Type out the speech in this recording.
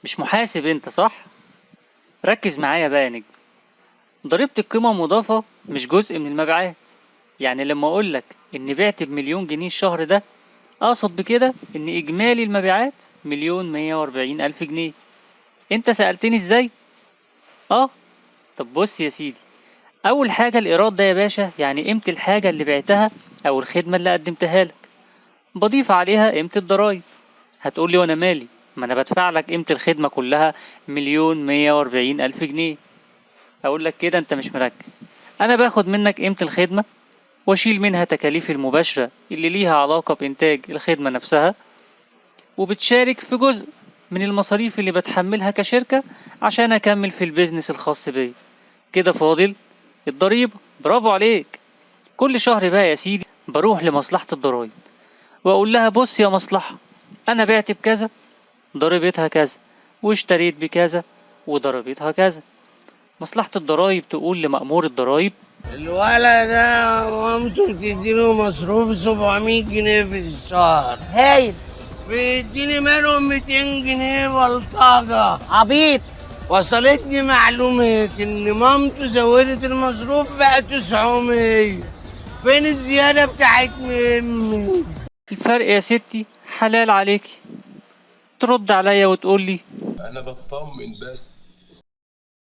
مش محاسب انت صح؟ ركز معايا بقى يا نجم. ضريبة القيمة المضافة مش جزء من المبيعات. يعني لما اقولك اني بعت ب1,000,000 جنيه الشهر ده، اقصد بكده ان اجمالي المبيعات 1,140,000 جنيه. انت سألتني ازاي؟ اه. طب بص يا سيدي، اول حاجة الايراد ده يا باشا يعني قيمة الحاجة اللي بعتها او الخدمة اللي قدمتها لك، بضيف عليها قيمة الضرايب. هتقولي وانا مالي، ما انا بدفع لك قيمة الخدمة كلها 1,140,000 جنيه. اقول لك كده انت مش مركز. انا باخد منك قيمة الخدمة واشيل منها تكاليفي المباشرة اللي ليها علاقة بانتاج الخدمة نفسها، وبتشارك في جزء من المصاريف اللي بتحملها كشركة عشان اكمل في البيزنس الخاص بيا. كده فاضل الضريبة. برافو عليك. كل شهر بقى يا سيدي بروح لمصلحة الضرايب واقول لها بص يا مصلحة، انا بعت بكذا، ضريبتها كذا، واشتريت بكذا وضريبتها كذا. مصلحة الضرايب تقول لمأمور الضرايب الولد ده مامته بتديله مصروف 700 جنيه في الشهر، هايل. بيديني منهم 200 جنيه بلطجة. عبيط. وصلتني معلومات ان مامته زودت المصروف بقى 900. فين الزيادة بتاعت مامي؟ الفرق يا ستي حلال عليكي. ترد عليا وتقول لي انا بطمن بس.